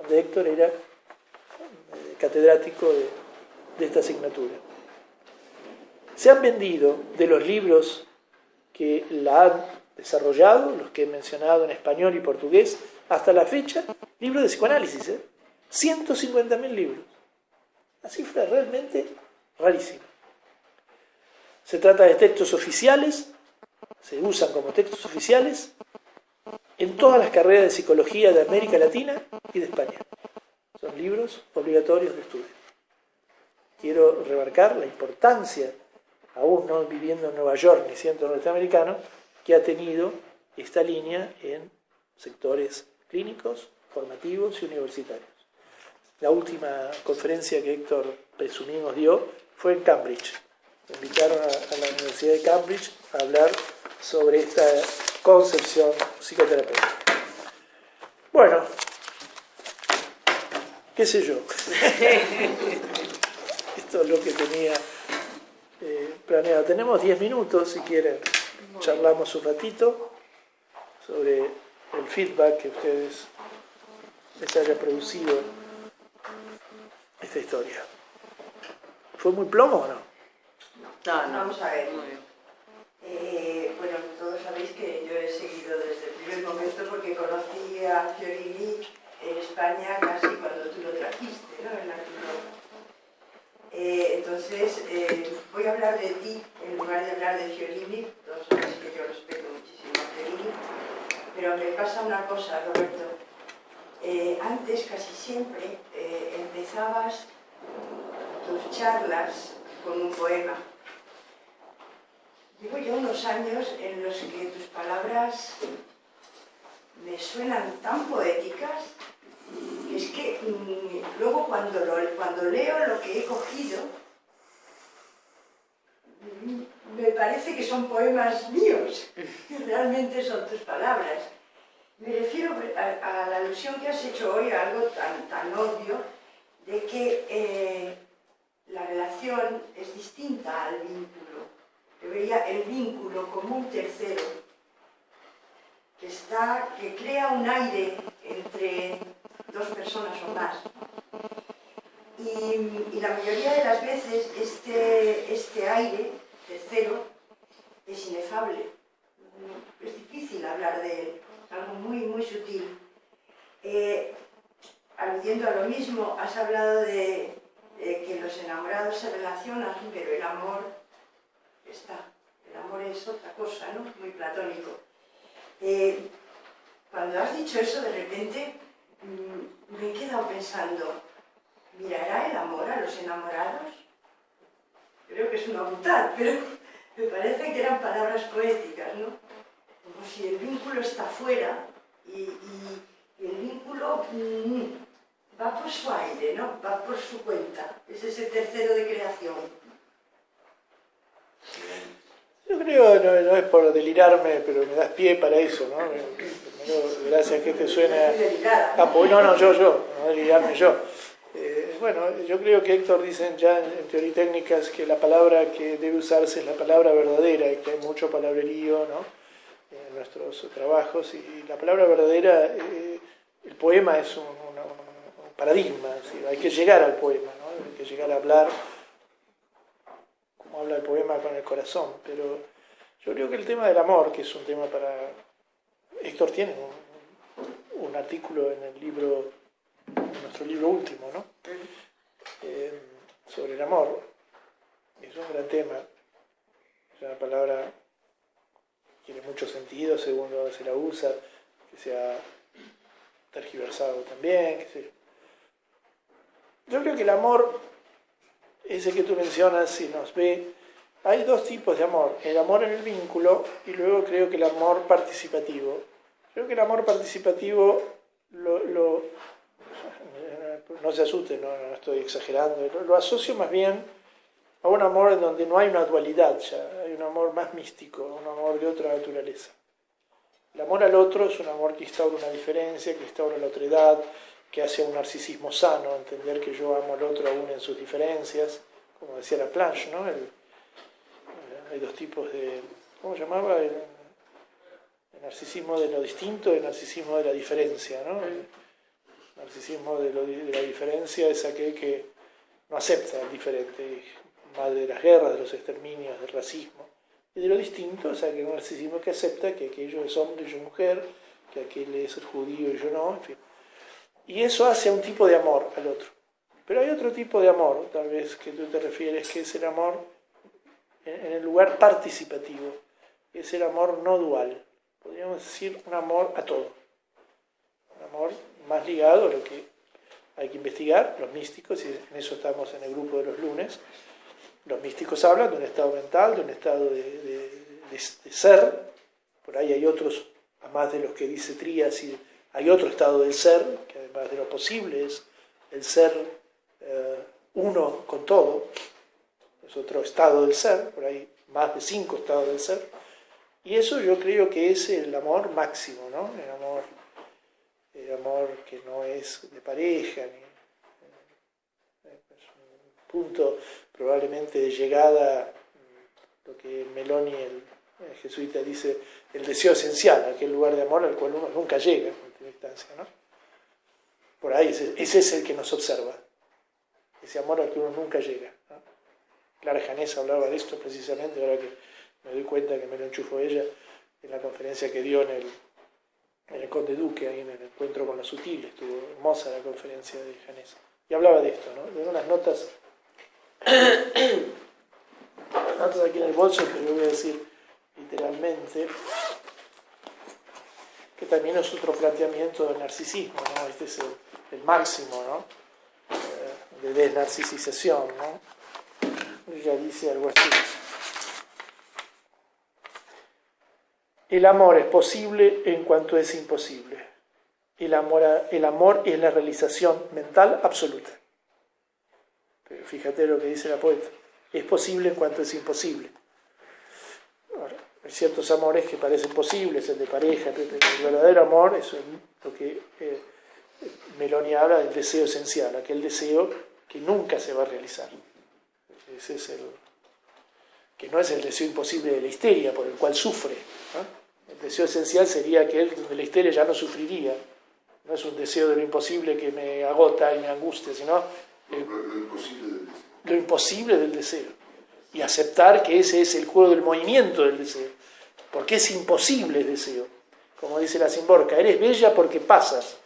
donde Héctor era catedrático de esta asignatura. Se han vendido de los libros que la han desarrollado, los que he mencionado en español y portugués, hasta la fecha, libros de psicoanálisis, 150.000 libros. Una cifra realmente rarísima. Se trata de textos oficiales, se usan como textos oficiales en todas las carreras de psicología de América Latina y de España. Son libros obligatorios de estudio. Quiero remarcar la importancia, aún no viviendo en Nueva York ni siendo norteamericano, que ha tenido esta línea en sectores clínicos, formativos y universitarios. La última conferencia que Héctor presumimos dio fue en Cambridge. Me invitaron a la Universidad de Cambridge a hablar sobre esta concepción psicoterapéutica. Bueno, qué sé yo. Esto es lo que tenía planeado. Tenemos 10 minutos, si quieren, charlamos un ratito sobre el feedback que ustedes les haya producido esta historia. ¿Fue muy plomo o no? No, vamos a ver. Bueno, todos sabéis que yo he seguido desde el primer momento porque conocí a Fiorini en España casi cuando tú lo trajiste, ¿no? En entonces, voy a hablar de ti en lugar de hablar de Fiorini. Todos sabéis que yo respeto muchísimo a Fiorini, pero me pasa una cosa, Roberto. Antes, casi siempre, empezabas tus charlas con un poema. Llevo ya unos años en los que tus palabras me suenan tan poéticas que es que luego cuando leo lo que he cogido, me parece que son poemas míos, realmente son tus palabras. Me refiero a la alusión que has hecho hoy a algo tan obvio de que la relación es distinta al vínculo. Yo veía el vínculo como un tercero que crea un aire entre dos personas o más. Y la mayoría de las veces este aire tercero es inefable. Es difícil hablar de él, algo muy, muy sutil. Aludiendo a lo mismo, has hablado de que los enamorados se relacionan, pero el amor está. El amor es otra cosa, ¿no? Muy platónico. Cuando has dicho eso, de repente me he quedado pensando, ¿mirará el amor a los enamorados? Creo que es una brutal, pero me parece que eran palabras poéticas, ¿no? Como si el vínculo está fuera y el vínculo va por su aire, ¿no? Va por su cuenta. Es ese tercero de creación. Yo creo, no es por delirarme, pero me das pie para eso, ¿no? Gracias que te suena... No, yo, no delirarme yo. Bueno, yo creo que Héctor dicen ya en teoría y técnicas que la palabra que debe usarse es la palabra verdadera y que hay mucho palabrerío, ¿no? En nuestros trabajos, y la palabra verdadera, el poema es un paradigma, ¿sí? Hay que llegar al poema, ¿no? Hay que llegar a hablar como habla el poema con el corazón, pero yo creo que el tema del amor, que es un tema para... Héctor tiene un artículo en el libro, en nuestro libro último, ¿no? Sobre el amor, es un gran tema, es una palabra que tiene mucho sentido según se la usa, que se ha tergiversado también, qué sé yo. Yo creo que el amor, ese que tú mencionas, si nos ve, hay dos tipos de amor, el amor en el vínculo y luego creo que el amor participativo. Creo que el amor participativo no se asusten, no estoy exagerando, lo asocio más bien a un amor en donde no hay una dualidad ya, hay un amor más místico, un amor de otra naturaleza. El amor al otro es un amor que instaura una diferencia, que instaura la otredad, que hace un narcisismo sano, entender que yo amo al otro aún en sus diferencias, como decía Laplanche, ¿no? Hay dos tipos de, ¿cómo se llamaba? El narcisismo de lo distinto y el narcisismo de la diferencia, ¿no? narcisismo de la diferencia es aquel que no acepta el diferente, más de las guerras, de los exterminios, del racismo. Y de lo distinto es aquel narcisismo que acepta que aquello es hombre y yo mujer, que aquel es el judío y yo no, en fin. Y eso hace un tipo de amor al otro. Pero hay otro tipo de amor, tal vez que tú te refieres, que es el amor en el lugar participativo, es el amor no dual, podríamos decir un amor a todo, un amor más ligado a lo que hay que investigar, los místicos, y en eso estamos en el grupo de los lunes. Los místicos hablan de un estado mental, de un estado de ser, por ahí hay otros, además de los que dice Trías, y hay otro estado del ser, que además de lo posible es el ser uno con todo, es otro estado del ser, por ahí más de 5 estados del ser, y eso yo creo que es el amor máximo, ¿no? El amor que no es de pareja, ni es un punto probablemente de llegada, lo que Meloni, el jesuita, dice, el deseo esencial, aquel lugar de amor al cual uno nunca llega en última instancia, ¿no? Por ahí ese es el que nos observa, ese amor al que uno nunca llega, ¿no? Clara Janés hablaba de esto precisamente, ahora que me doy cuenta que me lo enchufó ella en la conferencia que dio en el Conde Duque, ahí en el encuentro con los sutiles, estuvo hermosa la conferencia de Janés. Y hablaba de esto, ¿no? De unas notas aquí en el bolso que le voy a decir literalmente, que también es otro planteamiento del narcisismo, ¿no? Este es el máximo, ¿no? De desnarcisización, ¿no? Ella dice algo así. El amor es posible en cuanto es imposible. El amor es la realización mental absoluta. Pero fíjate lo que dice la poeta. Es posible en cuanto es imposible. Ahora, hay ciertos amores que parecen posibles, el de pareja, el verdadero amor es lo que Meloni habla del deseo esencial, aquel deseo que nunca se va a realizar. Ese es que no es el deseo imposible de la histeria, por el cual sufre, ¿no? El deseo esencial sería aquel donde la histeria ya no sufriría. No es un deseo de lo imposible que me agota y me angustia, sino lo imposible del deseo. Y aceptar que ese es el juego del movimiento del deseo. Porque es imposible el deseo. Como dice la Simborca, eres bella porque pasas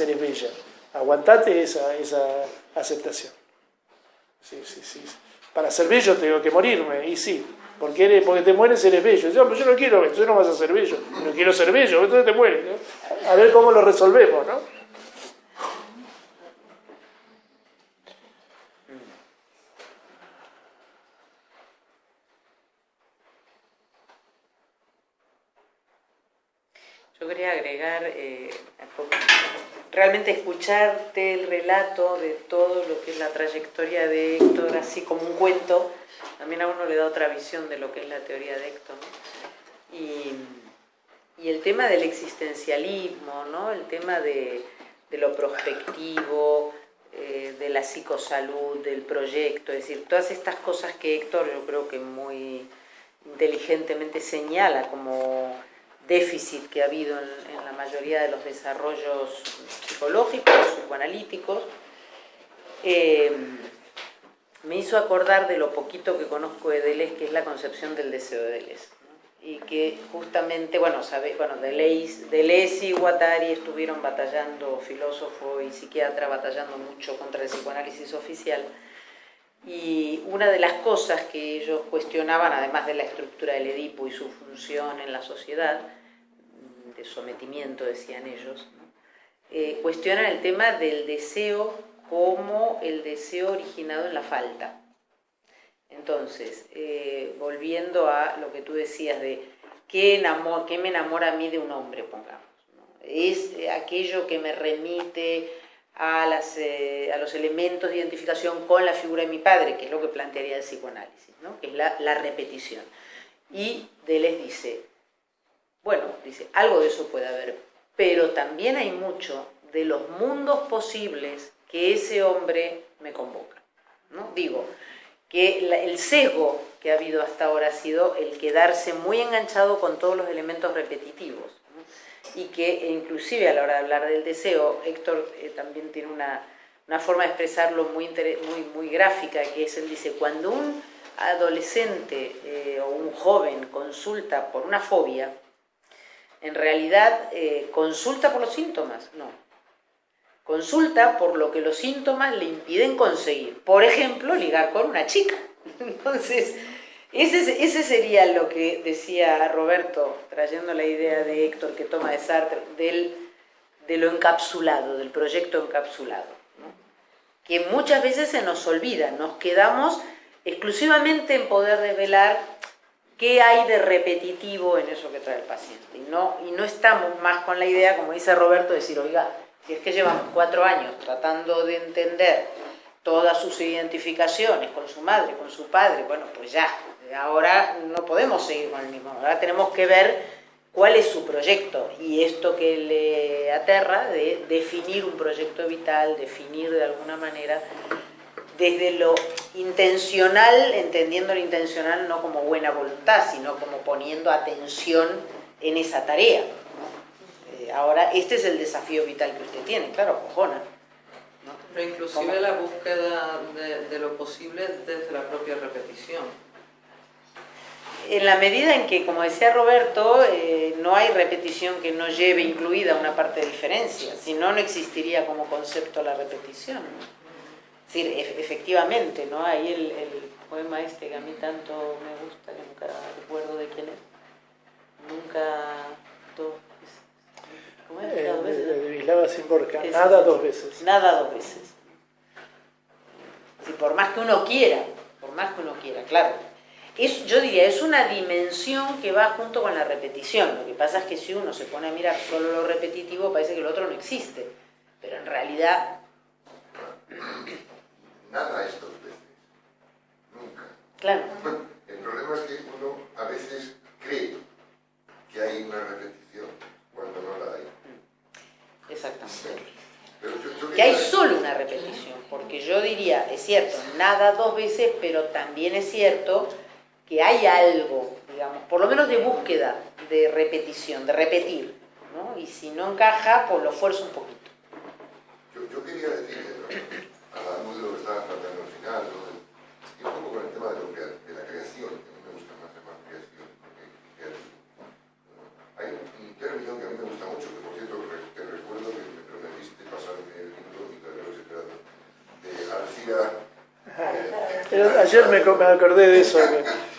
eres bella. Aguantate esa aceptación. Sí. Para ser bello tengo que morirme, y sí. Porque te mueres eres bello. Pero yo no quiero, entonces no vas a ser bello. No quiero ser bello, entonces te mueres, ¿no? A ver cómo lo resolvemos, ¿no? Yo quería agregar, realmente escucharte el relato de todo lo que es la trayectoria de Héctor, así como un cuento, también a uno le da otra visión de lo que es la teoría de Héctor, ¿no? Y el tema del existencialismo, ¿no? El tema de lo prospectivo, de la psicosalud, del proyecto, es decir, todas estas cosas que Héctor yo creo que muy inteligentemente señala como déficit que ha habido en la mayoría de los desarrollos psicológicos, psicoanalíticos, me hizo acordar de lo poquito que conozco de Deleuze, que es la concepción del deseo de Deleuze, ¿no? Y que justamente, Deleuze y Guattari estuvieron batallando, filósofo y psiquiatra, batallando mucho contra el psicoanálisis oficial. Y una de las cosas que ellos cuestionaban, además de la estructura del Edipo y su función en la sociedad, de sometimiento, decían ellos, ¿no? Cuestionan el tema del deseo como el deseo originado en la falta. Entonces, volviendo a lo que tú decías de ¿qué me enamora a mí de un hombre, pongamos, ¿no? Es aquello que me remite a los elementos de identificación con la figura de mi padre, que es lo que plantearía el psicoanálisis, ¿no? Que es la repetición. Y Deleuze dice, algo de eso puede haber, pero también hay mucho de los mundos posibles que ese hombre me convoca, ¿no? Digo, que el sesgo que ha habido hasta ahora ha sido el quedarse muy enganchado con todos los elementos repetitivos, ¿no? y que inclusive a la hora de hablar del deseo, Héctor también tiene una forma de expresarlo muy gráfica, que es, él dice, cuando un adolescente o un joven consulta por una fobia, en realidad consulta por los síntomas, no. Consulta por lo que los síntomas le impiden conseguir. Por ejemplo, ligar con una chica. Entonces, ese sería lo que decía Roberto, trayendo la idea de Héctor que toma de Sartre, de lo encapsulado, del proyecto encapsulado, ¿no? Que muchas veces se nos olvida, nos quedamos exclusivamente en poder desvelar qué hay de repetitivo en eso que trae el paciente. Y no estamos más con la idea, como dice Roberto, de decir, oiga, si es que llevamos 4 años tratando de entender todas sus identificaciones con su madre, con su padre, bueno, pues ya, ahora no podemos seguir con el mismo. Ahora tenemos que ver cuál es su proyecto y esto que le aterra de definir un proyecto vital, definir de alguna manera desde lo intencional, entendiendo lo intencional no como buena voluntad, sino como poniendo atención en esa tarea. Ahora, este es el desafío vital que usted tiene, claro, cojona, ¿no? Pero inclusive la búsqueda de lo posible desde la propia repetición. En la medida en que, como decía Roberto, no hay repetición que no lleve incluida una parte de diferencia, si no, no existiría como concepto la repetición, ¿no? Es decir, efectivamente, ¿no? Ahí el poema este que a mí tanto me gusta, que nunca recuerdo de quién es, nunca dos veces. ¿Cómo es? ¿Dos veces? De Wisława Szymborska, nada 2 veces. Nada 2 veces. Si por más que uno quiera, claro. Yo diría, es una dimensión que va junto con la repetición. Lo que pasa es que si uno se pone a mirar solo lo repetitivo, parece que lo otro no existe. Pero en realidad... Nada es 2 veces. Nunca. Claro. El problema es que uno a veces cree que hay una repetición cuando no la hay. Exactamente. Pero yo Que hay solo una repetición, porque yo diría, es cierto, nada 2 veces, pero también es cierto que hay algo, digamos, por lo menos de búsqueda, de repetición, de repetir, ¿no? Y si no encaja, pues lo esfuerzo un poquito. Yo quería decirle, ¿no? Hablando de lo que estaba planteando al final, ¿no? Y un poco con el tema de la creación, que a mí me gusta más llamar creación, porque creativo. Hay un término que a mí me gusta mucho, que por cierto te recuerdo que me prometiste pasarme el libro y todavía lo he esperado, de Alcira. Ayer me acordé de eso,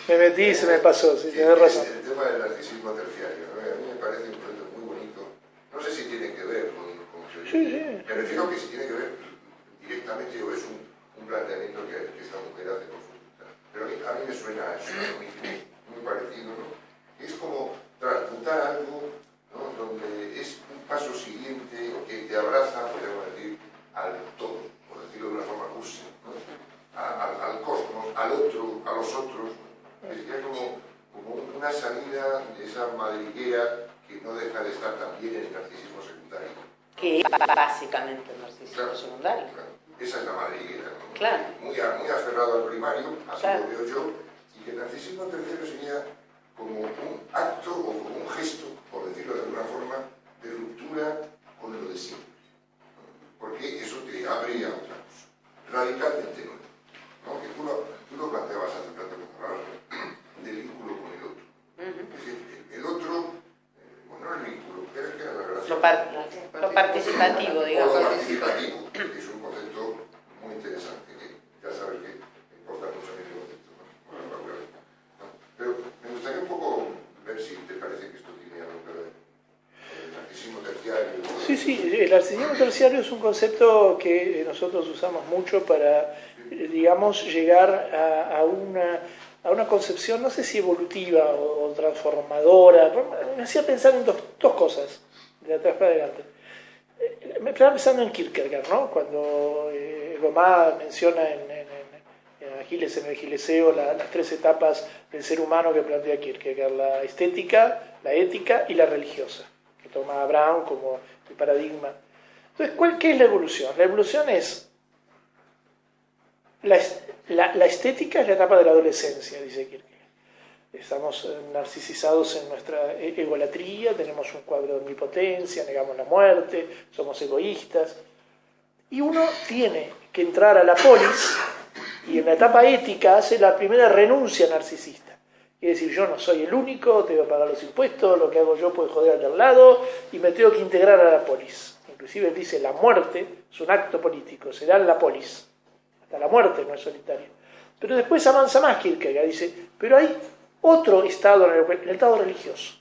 me metí y se me pasó, sí, tenés razón. El tema del narcisismo terciario, ¿no? A mí me parece un proyecto muy bonito. No sé si tiene que ver con sí. Me refiero a que si tiene que ver directamente o es un planteamiento que esta mujer hace por su vida. Pero a mí me suena muy parecido, ¿no? Es como transmutar algo, ¿no? Donde es un paso siguiente que te abraza, podríamos decir, al todo, por decirlo de una forma cursi, ¿no? Al cosmos, al otro, a los otros, ¿no? Sería como una salida de esa madriguera que no deja de estar también en el narcisismo secundario. Que es básicamente el narcisismo secundario. Claro. Esa es la madriguera, ¿no? Claro. Muy aferrado al primario, así claro. Lo veo yo, y que el narcisismo terciario sería como un acto o como un gesto, por decirlo de alguna forma, de ruptura con lo de siempre. Porque eso te abre a otra cosa, radicalmente nueva, ¿no? Que tú lo planteabas hace rato cuando hablabas del vínculo con el otro. Es decir, el otro, bueno, no el vínculo, que era la relación. Lo participativo, digamos. Lo participativo, que es un concepto muy interesante, que ya sabes que me importa mucho a mí el concepto, ¿no? Pero me gustaría un poco ver si te parece que esto tiene algo que ver con el narcisismo terciario. Sí, el narcisismo terciario es un concepto que nosotros usamos mucho para, digamos, llegar a una concepción, no sé si evolutiva o transformadora. Me hacía pensar en dos cosas, de atrás para adelante. Me estaba pensando en Kierkegaard, ¿no? Cuando Gomá menciona en Aquiles, en el Gileseo, las 3 etapas del ser humano que plantea Kierkegaard: la estética, la ética y la religiosa, que toma a Brown como el paradigma. Entonces, ¿qué es la evolución? La evolución es la estética, es la etapa de la adolescencia, dice Kierkegaard. estamos narcisizados en nuestra egolatría, tenemos un cuadro de omnipotencia, negamos la muerte, somos egoístas. Y uno tiene que entrar a la polis y en la etapa ética hace la primera renuncia narcisista. Es decir, yo no soy el único, tengo que pagar los impuestos, lo que hago yo puede joder al de al lado y me tengo que integrar a la polis. Inclusive dice, la muerte es un acto político, se da en la polis. Hasta la muerte no es solitaria. Pero después avanza más Kierkegaard, dice, pero hay otro estado, el estado religioso.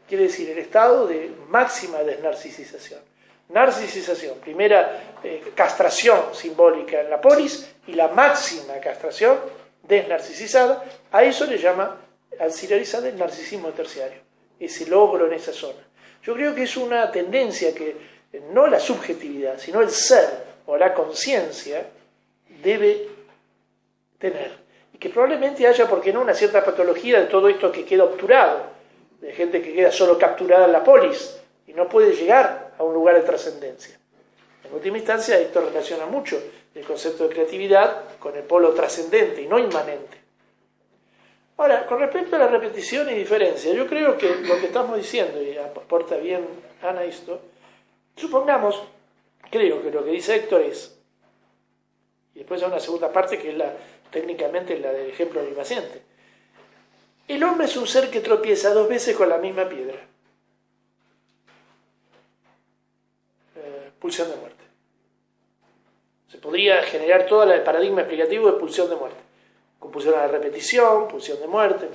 Quiere decir, el estado de máxima desnarcisización. Narcisización, primera castración simbólica en la polis y la máxima castración desnarcisizada, a eso le llama Alcide el narcisismo terciario, ese logro en esa zona. Yo creo que es una tendencia que no la subjetividad, sino el ser o la conciencia debe tener. Y que probablemente haya, ¿por qué no?, una cierta patología de todo esto que queda obturado, de gente que queda solo capturada en la polis y no puede llegar a un lugar de trascendencia. En última instancia, esto relaciona mucho el concepto de creatividad con el polo trascendente y no inmanente. Ahora, con respecto a la repetición y diferencia, yo creo que lo que estamos diciendo, y aporta bien Ana esto, supongamos, creo que lo que dice Héctor es, y después hay una segunda parte que es técnicamente la del ejemplo del paciente. El hombre es un ser que tropieza 2 veces con la misma piedra. Pulsión de muerte. Se podría generar todo el paradigma explicativo de pulsión de muerte. Compulsión a la repetición, pulsión de muerte.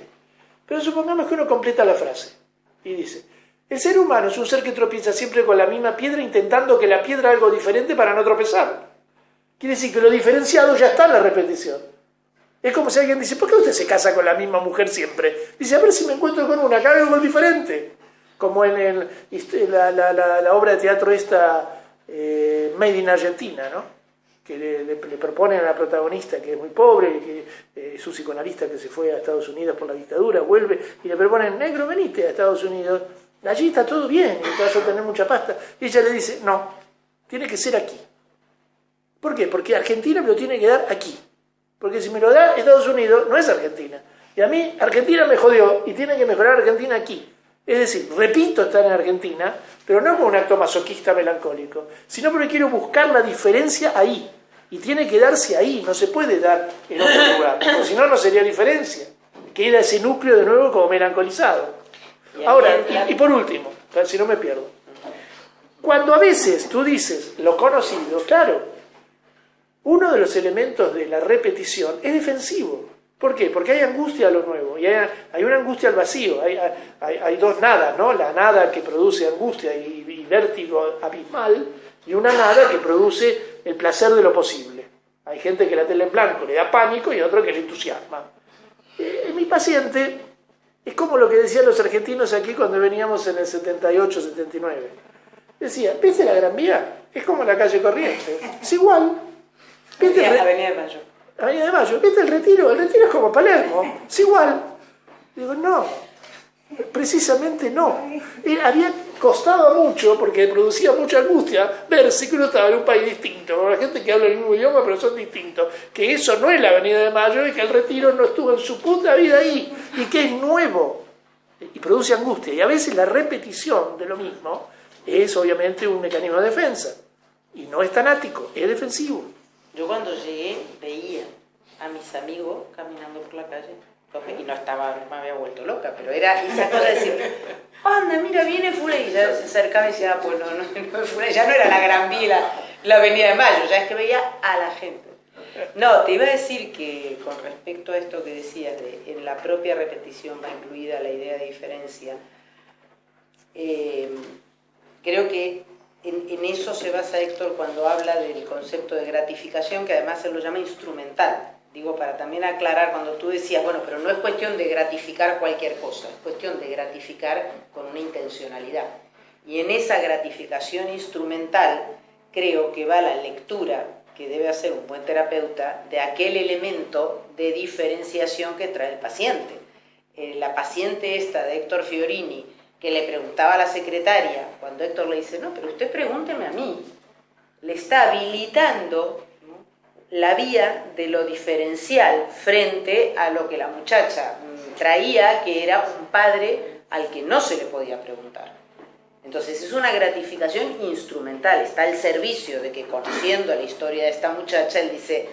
Pero supongamos que uno completa la frase y dice, el ser humano es un ser que tropieza siempre con la misma piedra intentando que la piedra haga algo diferente para no tropezar. Quiere decir que lo diferenciado ya está en la repetición. Es como si alguien dice, ¿por qué usted se casa con la misma mujer siempre? Dice, a ver si me encuentro con una que haga algo diferente. Como en la obra de teatro esta, Made in Argentina, ¿no? Que le proponen a la protagonista que es muy pobre, que es un psicoanalista que se fue a Estados Unidos por la dictadura, vuelve y le proponen, negro, venite a Estados Unidos, allí está todo bien y te vas a tener mucha pasta. Y ella le dice, no, tiene que ser aquí. ¿Por qué? Porque Argentina me lo tiene que dar aquí. Porque si me lo da Estados Unidos, no es Argentina. Y a mí Argentina me jodió y tiene que mejorar Argentina aquí. Es decir, repito estar en Argentina, pero no como un acto masoquista melancólico, sino porque quiero buscar la diferencia ahí. Y tiene que darse ahí, no se puede dar en otro lugar, porque si no, no sería diferencia. Queda ese núcleo de nuevo como melancolizado. Ahora, y por último, si no me pierdo, cuando a veces tú dices lo conocido, claro, uno de los elementos de la repetición es defensivo. ¿Por qué? Porque hay angustia a lo nuevo, y hay una angustia al vacío, hay 2 nadas, ¿no? La nada que produce angustia y vértigo abismal, y una nada que produce el placer de lo posible. Hay gente que la tela en blanco le da pánico y otro que le entusiasma. Mi paciente es como lo que decían los argentinos aquí cuando veníamos en el 78, 79. Decía, ¿viste la Gran Vía? Es como la calle Corrientes, es igual. ¿Viste Avenida de Mayo. Avenida de Mayo, ¿viste el Retiro? El Retiro es como Palermo, es igual. Digo, no, precisamente no. Había costado mucho, porque producía mucha angustia, verse que uno estaba en un país distinto, con la gente que habla el mismo idioma, pero son distintos. Que eso no es la Avenida de Mayo y que el Retiro no estuvo en su puta vida ahí, y que es nuevo. Y produce angustia. Y a veces la repetición de lo mismo es obviamente un mecanismo de defensa. Y no es tanático, es defensivo. Yo cuando llegué veía a mis amigos caminando por la calle y no me había vuelto loca, pero era esa cosa de decir, anda, mira, viene Fulé, y ya se acercaba y decía, pues no es Fulé, ya no era la Gran Vía, la Avenida de Mayo, ya es que veía a la gente. No, te iba a decir que con respecto a esto que decías, en la propia repetición va incluida la idea de diferencia, creo que en eso se basa Héctor cuando habla del concepto de gratificación, que además él lo llama instrumental. Digo, para también aclarar, cuando tú decías, bueno, pero no es cuestión de gratificar cualquier cosa, es cuestión de gratificar con una intencionalidad. Y en esa gratificación instrumental creo que va la lectura que debe hacer un buen terapeuta de aquel elemento de diferenciación que trae el paciente. La paciente esta de Héctor Fiorini, que le preguntaba a la secretaria, cuando Héctor le dice, no, pero usted pregúnteme a mí, le está habilitando, ¿no?, la vía de lo diferencial frente a lo que la muchacha traía que era un padre al que no se le podía preguntar. Entonces es una gratificación instrumental, está al servicio de que, conociendo la historia de esta muchacha, él dice,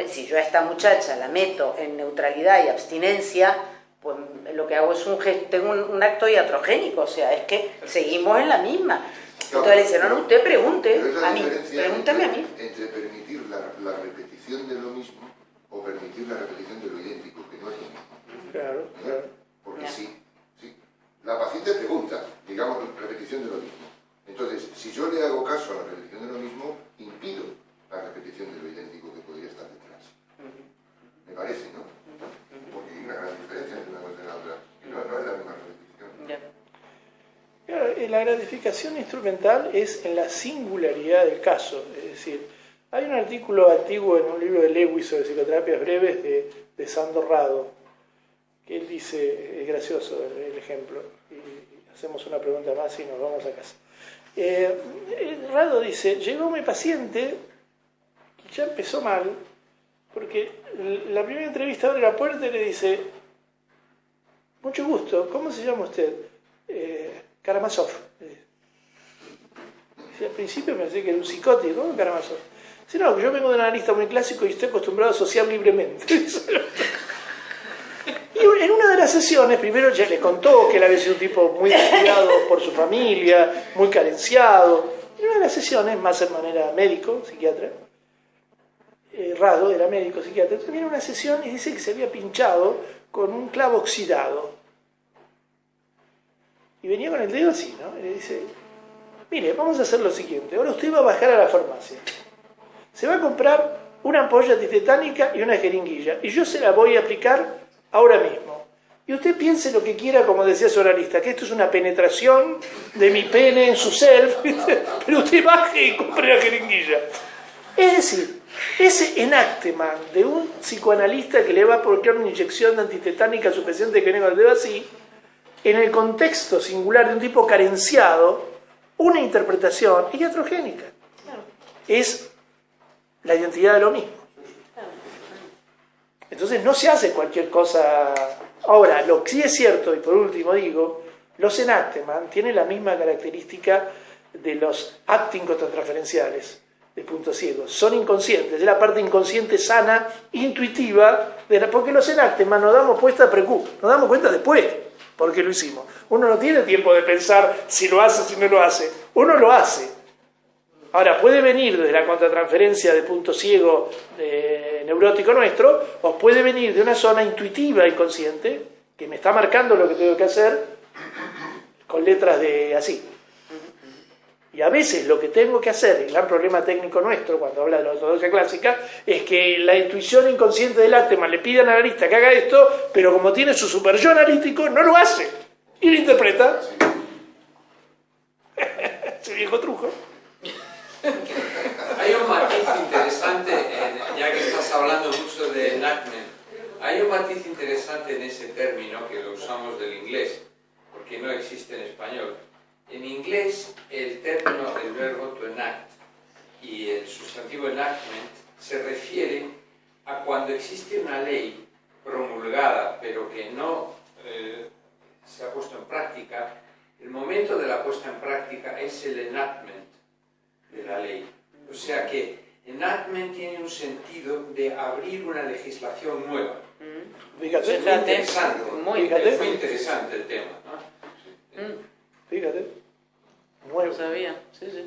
si yo a esta muchacha la meto en neutralidad y abstinencia, pues lo que hago es tengo un acto iatrogénico, o sea, es que seguimos en la misma. Entonces le dice, no, usted pregunte a mí, pregúntame a mí. Entre permitir la repetición de lo mismo o permitir la repetición de lo idéntico, que no es lo mismo. Claro, claro. Porque sí, la paciente pregunta, digamos, repetición de lo mismo. Entonces, si yo le hago caso a la repetición de lo mismo, impido la repetición de lo idéntico que podría estar detrás. Me parece, ¿no? Porque hay una gran diferencia entre una cosa y la otra. Y no es la misma repetición. Claro, la gratificación instrumental es en la singularidad del caso. Es decir, hay un artículo antiguo en un libro de Lewis sobre psicoterapias breves de Sandor Rado, que él dice, es gracioso el ejemplo, y hacemos una pregunta más y nos vamos a casa. Rado dice, llegó mi paciente y ya empezó mal, porque la primera entrevista abre la puerta y le dice, mucho gusto, ¿cómo se llama usted? Karamazov. Y al principio pensé que era un psicótico, ¿cómo Karamazov? Dice, no, que yo vengo de un analista muy clásico y estoy acostumbrado a asociar libremente. Y en una de las sesiones, primero ya le contó que él había sido un tipo muy descuidado por su familia, muy carenciado. En una de las sesiones, más de manera médico, psiquiatra, Rado era médico, psiquiatra, entonces viene una sesión y dice que se había pinchado con un clavo oxidado. Y venía con el dedo así, ¿no? Y le dice, mire, vamos a hacer lo siguiente, ahora usted va a bajar a la farmacia. Se va a comprar una ampolla antitetánica y una jeringuilla, y yo se la voy a aplicar ahora mismo. Y usted piense lo que quiera, como decía su analista, que esto es una penetración de mi pene en su self, pero usted baje y compre la jeringuilla. Es decir, ese enactment de un psicoanalista que le va a colocar una inyección de antitetánica a su paciente que viene con el dedo así, en el contexto singular de un tipo carenciado, una interpretación es iatrogénica. Es la identidad de lo mismo. Entonces no se hace cualquier cosa. Ahora, lo que sí es cierto, y por último digo, los enactment tienen la misma característica de los acting contratransferenciales de punto ciego. Son inconscientes, es la parte inconsciente sana, intuitiva, porque los enactment nos damos cuenta nos damos cuenta después porque lo hicimos. Uno no tiene tiempo de pensar si lo hace o si no lo hace. Uno lo hace. Ahora, puede venir desde la contratransferencia de punto ciego neurótico nuestro, o puede venir de una zona intuitiva inconsciente, que me está marcando lo que tengo que hacer, con letras de así. Y a veces lo que tengo que hacer, el gran problema técnico nuestro, cuando habla de la ortodoxia clásica, es que la intuición inconsciente del actman le pide al analista que haga esto, pero como tiene su super yo analítico, no lo hace. Y lo interpreta. Ese viejo truco. Hay un matiz interesante, ya que estás hablando mucho de enactment, hay un matiz interesante en ese término que lo usamos del inglés, porque no existe en español. En inglés, el término, el verbo to enact y el sustantivo enactment se refiere a cuando existe una ley promulgada, pero que no se ha puesto en práctica. El momento de la puesta en práctica es el enactment de la ley. O sea que enactment tiene un sentido de abrir una legislación nueva. Fíjate, es muy interesante, muy interesante el tema, ¿no? Fíjate, nuevo. No sabía, sí, sí.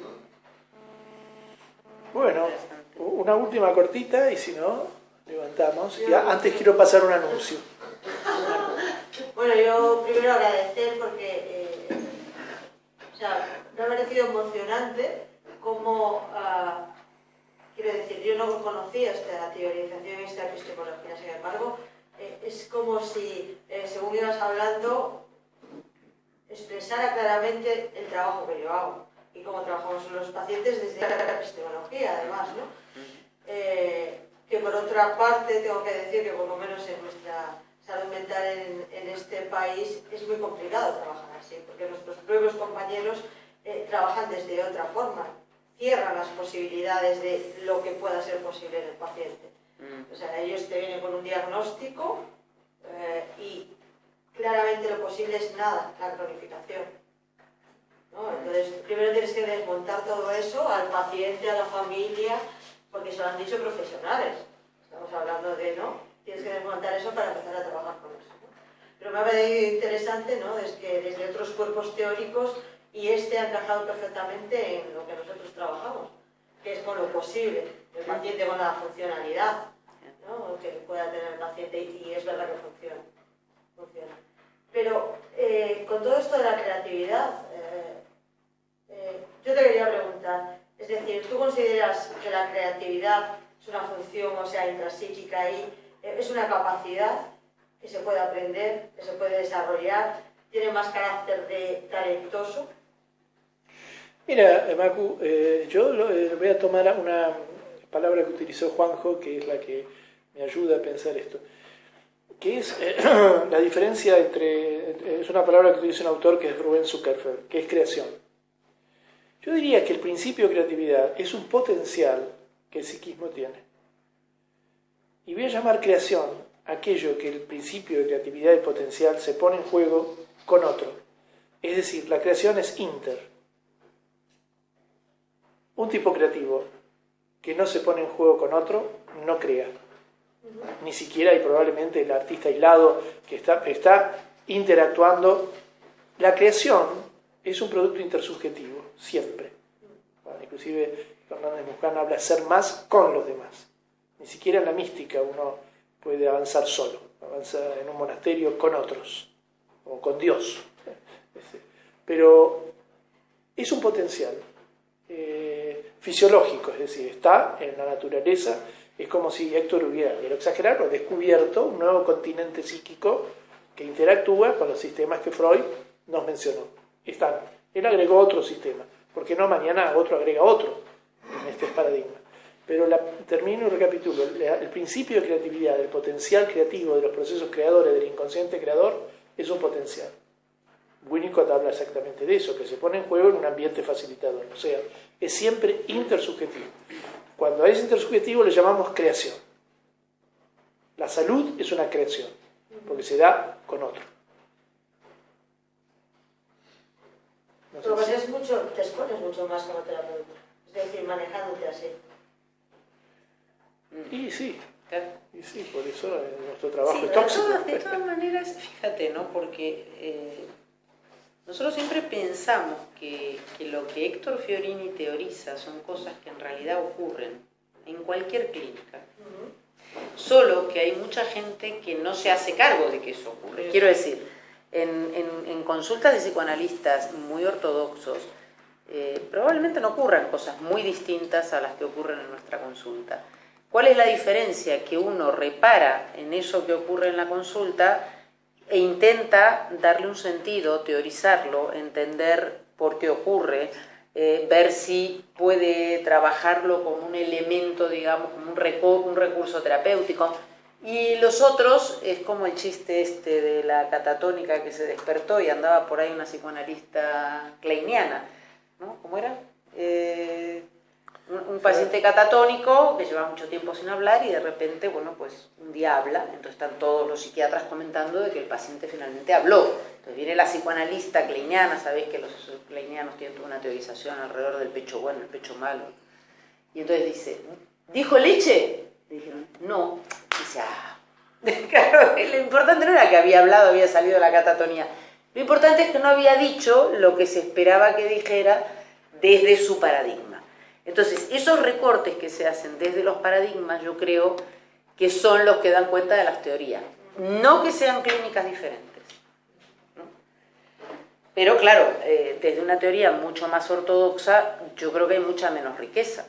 Bueno, una última cortita y si no, levantamos. Y antes quiero pasar un anuncio. Bueno, yo primero agradecer porque me ha parecido emocionante cómo, quiero decir, yo no conocía esta teorización y esta epistemología, sin embargo, es como si, según ibas hablando, expresara claramente el trabajo que yo hago y cómo trabajamos con los pacientes desde la epistemología, además, ¿no? Que por otra parte tengo que decir que por lo menos en nuestra salud mental en este país es muy complicado trabajar así, porque nuestros propios compañeros trabajan desde otra forma, cierran las posibilidades de lo que pueda ser posible en el paciente. O sea, ellos te vienen con un diagnóstico y claramente lo posible es nada, la cronificación, ¿no? Entonces, primero tienes que desmontar todo eso al paciente, a la familia, porque se lo han dicho profesionales. Estamos hablando de, ¿no? Tienes que desmontar eso para empezar a trabajar con eso, ¿no? Pero me ha parecido interesante, ¿no? Es que desde otros cuerpos teóricos, y este ha encajado perfectamente en lo que nosotros trabajamos, que es con lo posible, el paciente con la funcionalidad, ¿no? Que pueda tener el paciente, y es verdad que funciona. Pero con todo esto de la creatividad, yo te quería preguntar, es decir, ¿tú consideras que la creatividad es una función, o sea, intrapsíquica y es una capacidad que se puede aprender, que se puede desarrollar, tiene más carácter de talentoso? Mira, Macu, yo voy a tomar una palabra que utilizó Juanjo, que es la que me ayuda a pensar esto, que es la diferencia entre, es una palabra que utiliza un autor que es Rubén Zuckerberg, que es creación. Yo diría que el principio de creatividad es un potencial que el psiquismo tiene. Y voy a llamar creación aquello que el principio de creatividad y potencial se pone en juego con otro. Es decir, la creación es inter. Un tipo creativo que no se pone en juego con otro no crea. Ni siquiera, y probablemente el artista aislado que está interactuando. La creación es un producto intersubjetivo, siempre. Bueno, inclusive Fernández Muján habla de ser más con los demás. Ni siquiera en la mística uno puede avanzar solo, avanza en un monasterio con otros, o con Dios. Pero es un potencial fisiológico, es decir, está en la naturaleza. Es como si Héctor hubiera, quiero exagerarlo, descubierto un nuevo continente psíquico que interactúa con los sistemas que Freud nos mencionó. Están. Él agregó otro sistema. ¿Por qué no mañana otro agrega otro en este paradigma? Pero termino y recapitulo. El principio de creatividad, del potencial creativo de los procesos creadores, del inconsciente creador, es un potencial. Winnicott habla exactamente de eso, que se pone en juego en un ambiente facilitador. O sea, es siempre intersubjetivo. Cuando es intersubjetivo le llamamos creación. La salud es una creación, porque se da con otro. No sé Pero si... te expones mucho más como terapeuta, es decir, manejándote así. Y sí, Claro. y sí, por eso nuestro trabajo Sí, es tóxico. de todas maneras, fíjate, ¿no? Porque nosotros siempre pensamos que lo que Héctor Fiorini teoriza son cosas que en realidad ocurren en cualquier clínica. Solo que hay mucha gente que no se hace cargo de que eso ocurre. Quiero decir, en consultas de psicoanalistas muy ortodoxos, probablemente no ocurran cosas muy distintas a las que ocurren en nuestra consulta. ¿Cuál es la diferencia? Que uno repara en eso que ocurre en la consulta e intenta darle un sentido, teorizarlo, entender por qué ocurre, ver si puede trabajarlo como un elemento, digamos, como un recurso terapéutico. Y los otros, es como el chiste este de la catatónica que se despertó y andaba por ahí una psicoanalista kleiniana, ¿no? ¿Cómo era? Un paciente catatónico que lleva mucho tiempo sin hablar y de repente, bueno, pues un día habla, entonces están todos los psiquiatras comentando de que el paciente finalmente habló. Entonces viene la psicoanalista kleiniana, sabéis que los kleinianos tienen toda una teorización alrededor del pecho bueno, el pecho malo. Y entonces dice, ¿dijo leche? Le dijeron, no. Dice, claro, lo importante no era que había hablado, había salido de la catatonía. Lo importante es que no había dicho lo que se esperaba que dijera desde su paradigma. Entonces, esos recortes que se hacen desde los paradigmas, yo creo que son los que dan cuenta de las teorías. No que sean clínicas diferentes, ¿no? Pero claro, desde una teoría mucho más ortodoxa, yo creo que hay mucha menos riqueza.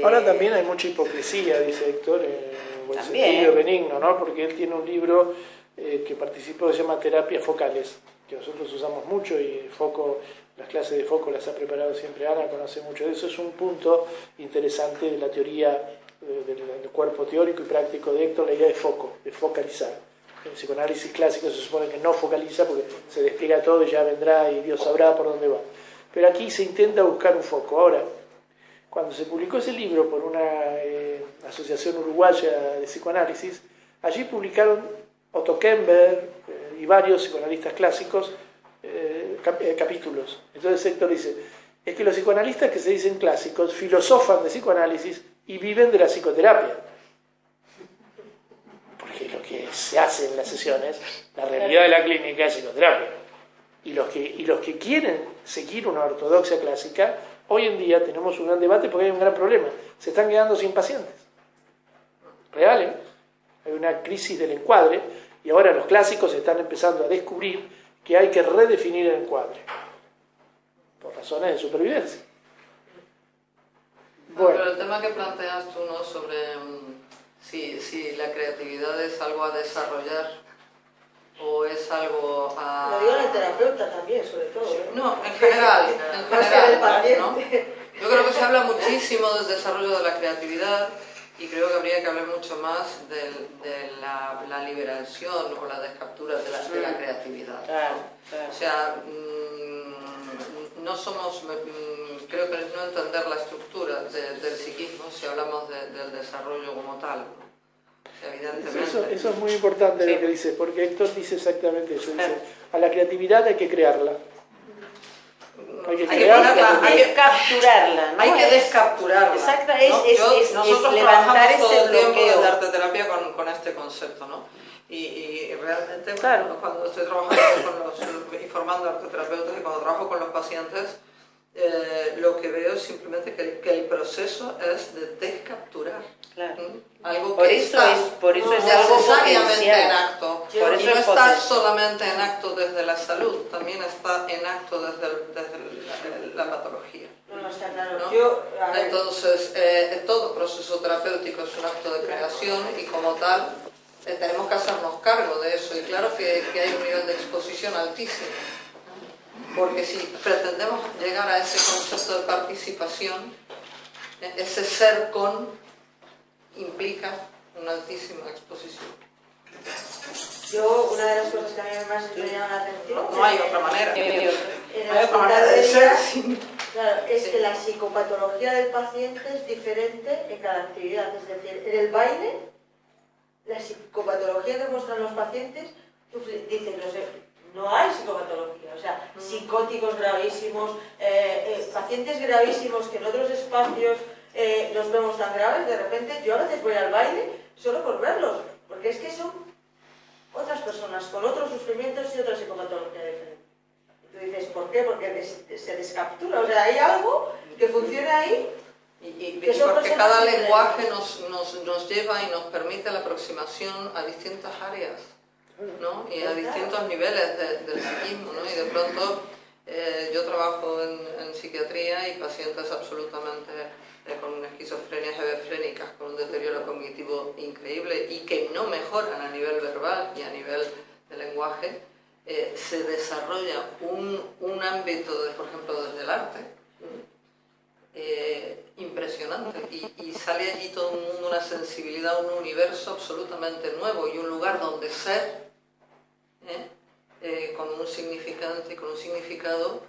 Ahora también hay mucha hipocresía, dice Héctor, en buen sentido benigno, ¿no? Porque él tiene un libro que participó, se llama Terapias Focales, que nosotros usamos mucho y foco, las clases de foco las ha preparado siempre Ana, conoce mucho de eso. Es un punto interesante de la teoría del cuerpo teórico y práctico de Héctor, la idea de foco, de focalizar. En el psicoanálisis clásico se supone que no focaliza porque se despliega todo y ya vendrá y Dios sabrá por dónde va. Pero aquí se intenta buscar un foco. Ahora, cuando se publicó ese libro por una asociación uruguaya de psicoanálisis, allí publicaron Otto Kemper, y varios psicoanalistas clásicos capítulos. Entonces Héctor dice, es que los psicoanalistas que se dicen clásicos filosofan de psicoanálisis y viven de la psicoterapia. Porque lo que se hace en las sesiones, la realidad de la clínica es psicoterapia. Y los que quieren seguir una ortodoxia clásica, hoy en día tenemos un gran debate porque hay un gran problema. Se están quedando sin pacientes. Real, ¿eh? Hay una crisis del encuadre y ahora los clásicos están empezando a descubrir que hay que redefinir el encuadre por razones de supervivencia. Bueno. Pero el tema que planteas tú, ¿no?, sobre si la creatividad es algo a desarrollar o es algo a... Lo digo en el terapeuta también, sobre todo. No, en general, ¿no? Yo creo que se habla muchísimo del desarrollo de la creatividad y creo que habría que hablar mucho más de la liberación o la descaptura de la creatividad. Claro. O sea, no somos, creo que no entender la estructura del psiquismo si hablamos del desarrollo como tal, ¿no? O sea, evidentemente. Eso es muy importante lo que dice, porque Héctor dice exactamente eso. Dice, a la creatividad hay que crearla. Hay que crearla, hay que capturarla, ¿no? Hay que descapturarla. Exacto, ¿no? Nosotros levantar trabajamos todo ese el tiempo bloqueo. desde arte terapia con este concepto, ¿no? Y realmente, claro, cuando estoy trabajando y formando arteterapeutas y cuando trabajo con los pacientes, lo que veo es simplemente que el proceso es de descapturar. Claro. Algo por que eso está es algo necesariamente potencial. en acto. Por Y eso no es está potencial. solamente en acto desde la salud, también está en acto desde la patología. No, está claro. ¿No? Entonces, todo proceso terapéutico es un acto de creación y como tal tenemos que hacernos cargo de eso. Y claro que hay un nivel de exposición altísimo. Porque si pretendemos llegar a ese concepto de participación, ese ser con implica una altísima exposición. Yo, una de las cosas que a mí más me llama la atención... No hay otra manera. En No el hay otra manera de ser. Sí. Claro, es que la psicopatología del paciente es diferente en cada actividad. Es decir, en el baile, la psicopatología que muestran los pacientes, tú dices, no hay psicopatología. O sea, psicóticos gravísimos, pacientes gravísimos que en otros espacios los vemos tan graves, de repente yo a veces voy al baile solo por verlos, porque es que son otras personas con otros sufrimientos y otra psicopatología diferente. Y tú dices, ¿por qué? Porque se descaptura, o sea, hay algo que funciona ahí. Y porque cada lenguaje nos lleva y nos permite la aproximación a distintas áreas, ¿no? Y a distintos niveles del psiquismo, ¿no? Y de pronto yo trabajo en psiquiatría y pacientes absolutamente con esquizofrenias hebefrénicas, con un deterioro cognitivo increíble y que no mejoran a nivel verbal y a nivel de lenguaje, se desarrolla un ámbito, por ejemplo, desde el arte, impresionante y sale allí todo un mundo, una sensibilidad, un universo absolutamente nuevo y un lugar donde ser con un significante y con un significado